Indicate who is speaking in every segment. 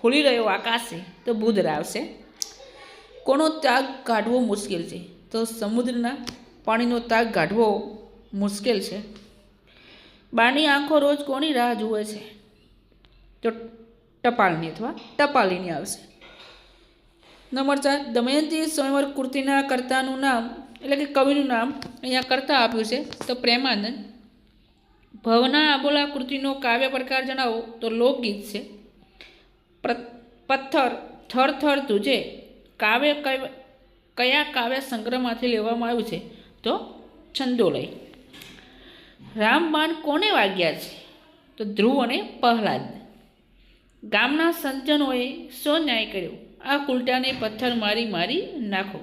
Speaker 1: ખુલી રહ્યો આકાશ છે તો બુધ આવશે. કોનો ત્યાગ કાઢવો મુશ્કેલ છે? તો સમુદ્રના પાણીનો ત્યાગ કાઢવો મુશ્કેલ છે. બાની આંખો રોજ કોની રાહ જુએ છે? તો ટપાલની અથવા ટપાલીની આવશે. નંબર 4, દમયંતી સ્વયંવર કૃતિના કર્તાનું નામ એટલે કે કવિનું નામ અહીંયા કર્તા આપ્યું છે તો પ્રેમાનંદ. ભવના આબોલા કૃતિનો કાવ્ય પ્રકાર જણાવો તો લોકગીત છે. પથ્થર થર થર તુજે કાવ્ય કયા કાવ્ય સંગ્રહમાંથી લેવામાં આવ્યું છે? તો છંદોલય. રામબાણ કોને વાગ્યા છે? તો ધ્રુવ અને પ્રહલાદ. ગામના સજ્જનોએ શો ન્યાય કર્યો? આ કુલટાને પથ્થર મારી મારી નાખો.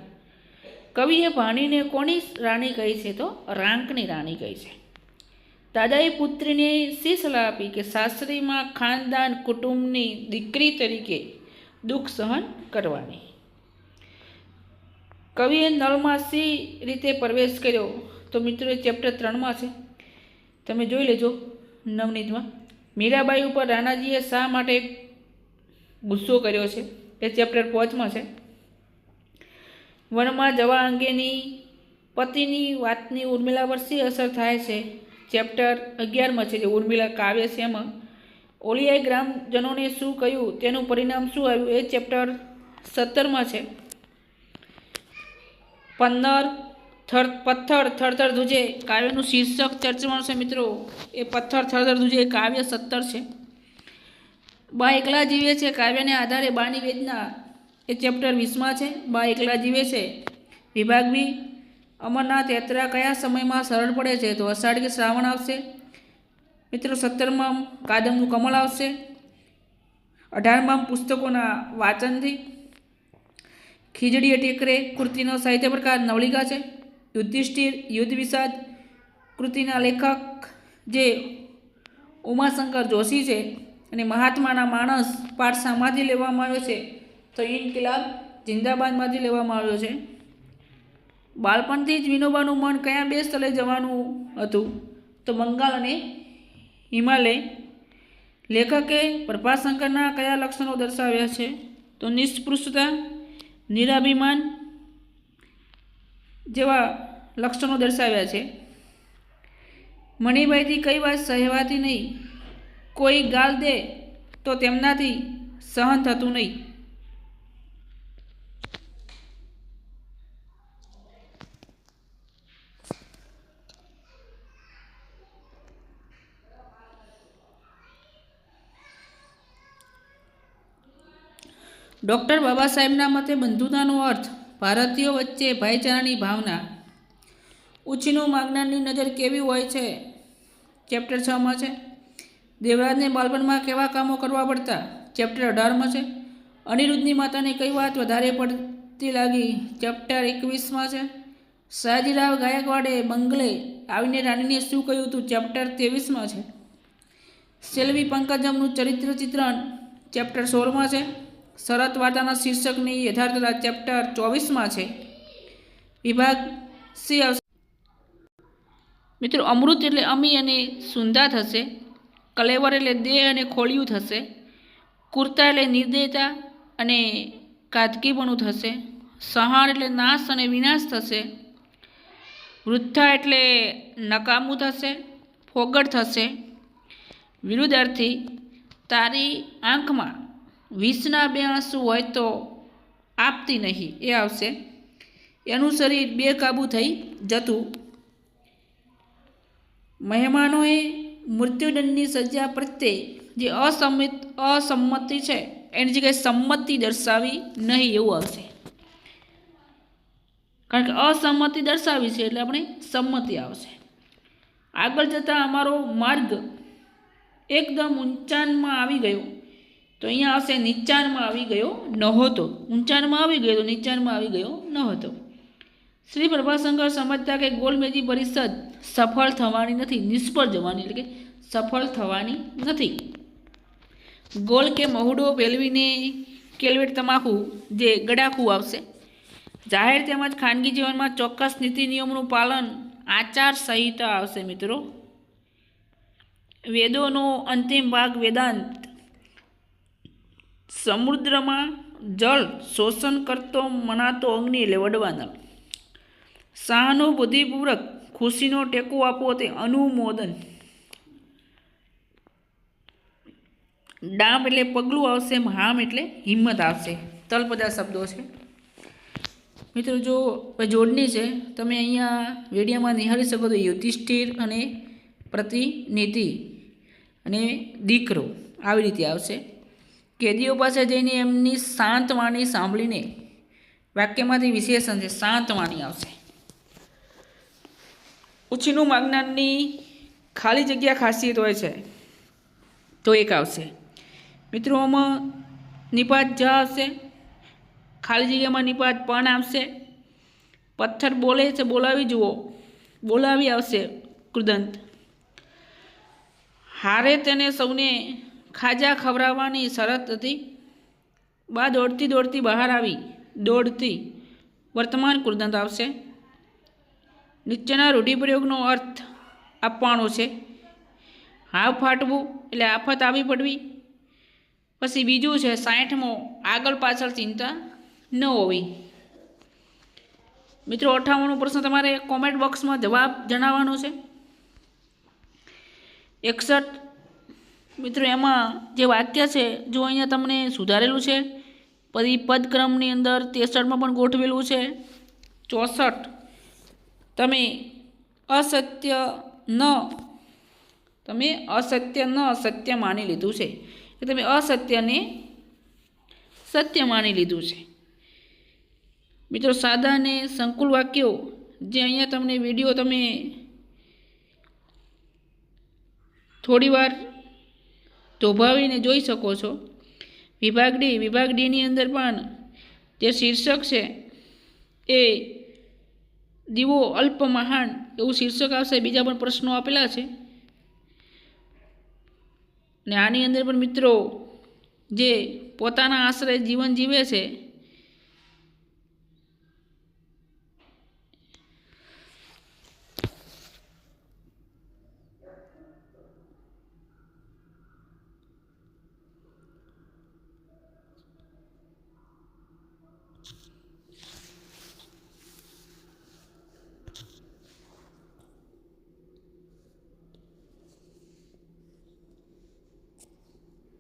Speaker 1: કવિએ ભાણીને કોની રાણી કહી છે? તો રાંકની રાણી કહી છે. દાદાએ પુત્રીને શી સલાહ આપી? કે સાસરીમાં ખાનદાન કુટુંબની દીકરી તરીકે દુઃખ સહન કરવાની. કવિએ નળમાં શી રીતે પ્રવેશ કર્યો? તો મિત્રો એ ચેપ્ટર 3માં છે, તમે જોઈ લેજો નવનીતમાં. મીરાબાઈ ઉપર રાણાજીએ શા માટે ગુસ્સો કર્યો છે? એ ચેપ્ટર 5માં છે. વનમાં જવા અંગેની પતિની વાતની ઉર્મિલા પર શી અસર થાય છે? ચેપ્ટર 11માં છે, જે ઉર્મિલા કાવ્ય છે એમાં. ઓલિયાએ ગ્રામજનોને શું કહ્યું તેનું પરિણામ શું આવ્યું? એ ચેપ્ટર 17માં છે. 15 પથ્થર થરથર ધ્રુજે કાવ્યનું શીર્ષક ચર્ચામાં છે મિત્રો. એ પથ્થર થરથર ધ્રુજે કાવ્ય 17 છે. બા એકલા જીવે છે કાવ્યને આધારે બાની વેદના એ ચેપ્ટર 20માં છે. બા એકલા જીવે છે. વિભાગ બી, અમરનાથ યાત્રા કયા સમયમાં સરળ પડે છે? તો અષાઢ કે શ્રાવણ આવશે મિત્રો. 17માં કાદમનું કમળ આવશે. 18માં પુસ્તકોના વાંચનથી. ખીજડીએ ટેકરે કૃતિનો સાહિત્ય પ્રકાર નવલિકા છે. યુધિષ્ઠિર યુદ્ધ વિષાદ કૃતિના લેખક જે ઉમાશંકર જોશી છે. અને મહાત્માના માણસ પાઠ શામાંથી લેવામાં આવ્યો છે? તો ઇન્કિલાબ જિંદાબાદમાંથી લેવામાં આવ્યો છે. બાળપણથી જ વિનોબાનું મન કયા બે સ્થળે જવાનું હતું? તો બંગાળ અને હિમાલય. લેખકે પ્રભાશંકરના કયા લક્ષણો દર્શાવ્યા છે? તો નિષ્પૃષ્ટતા, નિરાભિમાન જેવા લક્ષણો દર્શાવ્યા છે. મણિભાઈથી કઈ વાત સહેવાતી નહીં? કોઈ ગાળ દે તો તેમનાથી સહન થતું નહીં. ડૉક્ટર બાબા સાહેબના મતે બંધુતાનો અર્થ ભારતીયો વચ્ચે ભાઈચારાની ભાવના. ઉછીનું માગનારની નજર કેવી હોય છે? ચેપ્ટર 6માં છે. દેવરાજને બાળપણમાં કેવા કામો કરવા પડતા? ચેપ્ટર 18માં છે. અનિરુદ્ધની માતાને કઈ વાત વધારે પડતી લાગી? ચેપ્ટર 21માં છે. સયાજીરાવ ગાયકવાડે બંગલે આવીને રાણીને શું કહ્યું હતું? ચેપ્ટર 23માં છે. સેલ્વી પંકજમનું ચરિત્ર ચિત્રણ ચેપ્ટર 16માં છે. શરત વાર્તાના શીર્ષકની યથાર્થતા ચેપ્ટર 24માં છે. વિભાગ સી આવશે મિત્રો. અમૃત એટલે અમી અને સુંદા થશે. કલેવર એટલે દેહ અને ખોળિયું થશે. કુર્તા એટલે નિર્દયતા અને કાદકીપણું થશે. સહાણ એટલે નાશ અને વિનાશ થશે. વૃદ્ધા એટલે નકામું થશે, ફોગટ થશે. વિરુદ્ધાર્થી, તારી આંખમાં વિષના બે આંસુ હોય તો આપતી નહીં, એ આવશે. એનું શરીર બેકાબૂ થઈ જતું. મહેમાનોએ મૃત્યુદંડની સજા પ્રત્યે જે અસંમતિ છે એની જગ્યાએ સંમતિ દર્શાવી નહીં, એવું આવશે. કારણ કે અસંમતિ દર્શાવી છે એટલે આપણે સંમતિ આવશે. આગળ જતાં અમારો માર્ગ એકદમ ઊંચાણમાં આવી ગયો, તો અહીંયા આવશે નીચાણમાં આવી ગયો નહોતો. ઊંચાણમાં આવી ગયો તો નીચાણમાં આવી ગયો નહોતો. શ્રી પ્રભાશંકર સમજતા કે ગોળમેજી પરિષદ સફળ થવાની નથી, નિષ્ફળ જવાની, એટલે કે સફળ થવાની નથી. ગોળ કે મહુડો પેલવીને કેલવેટ તમાકુ જે ગડાખું આવશે. જાહેર તેમજ ખાનગી જીવનમાં ચોક્કસ નીતિ નિયમોનું પાલન આચાર સંહિતા આવશે મિત્રો. વેદોનો અંતિમ ભાગ વેદાંત સમુદ્રમાં જળ શોષણ કરતો મનાતો અગ્નિ એટલે વડવાનળ. સહાનુભૂતિપૂર્વક ખુશીનો ટેકો આપવો તે અનુમોદન. ડામ એટલે પગલું આવશે, હામ એટલે હિંમત આવશે. તળપદા શબ્દો છે. મિત્રો જો જોડણી છે તમે અહીંયા વિડીયોમાં નિહાળી શકો તો યુધિષ્ઠિર અને પ્રતિનિધિ અને દીકરો આવી રીતે આવશે. કેદીઓ પાસે જઈને એમની શાંત વાણી સાંભળીને વાક્યમાંથી વિશેષણ છે શાંત વાણી આવશે. ઉછીનું માગનારની ખાલી જગ્યા ખાસિયત હોય છે તો એક આવશે. મિત્રો આમાં નિપાત જ આવશે, ખાલી જગ્યામાં નિપાત પણ આવશે. પથ્થર બોલે છે બોલાવી જુઓ, બોલાવી આવશે કૃદંત. હારે તેને સૌને ખાજા ખવડાવવાની શરત હતી. બા દોડતી દોડતી બહાર આવી, દોડતી વર્તમાન કૃદંત આવશે. નીચેના રૂઢિપ્રયોગનો અર્થ આપવાનો છે. હાવ ફાટવું એટલે આફત આવી પડવી. પછી બીજું છે 60મો આગળ પાછળ ચિંતા ન હોવી. મિત્રો 58મો પ્રશ્ન તમારે કોમેન્ટ બોક્સમાં જવાબ જણાવવાનો છે. 61 મિત્રો એમાં જે વાક્ય છે જો અહીંયા તમને સુધારેલું છે, પછી પદક્રમની અંદર 63માં પણ ગોઠવેલું છે. 64 તમે અસત્ય ન સત્ય માની લીધું છે, કે તમે અસત્યને સત્ય માની લીધું છે. મિત્રો સાદા અને સંકુલ વાક્યો જે અહીંયા તમને વિડીયો તમે થોડીવાર થોભાવીને જોઈ શકો છો. વિભાગ ડીની અંદર પણ જે શીર્ષક છે એ દીવો અલ્પ મહાન એવું શીર્ષક આવશે. બીજા પણ પ્રશ્નો આપેલા છે અને આની અંદર પણ મિત્રો જે પોતાના આશ્રય જીવન જીવે છે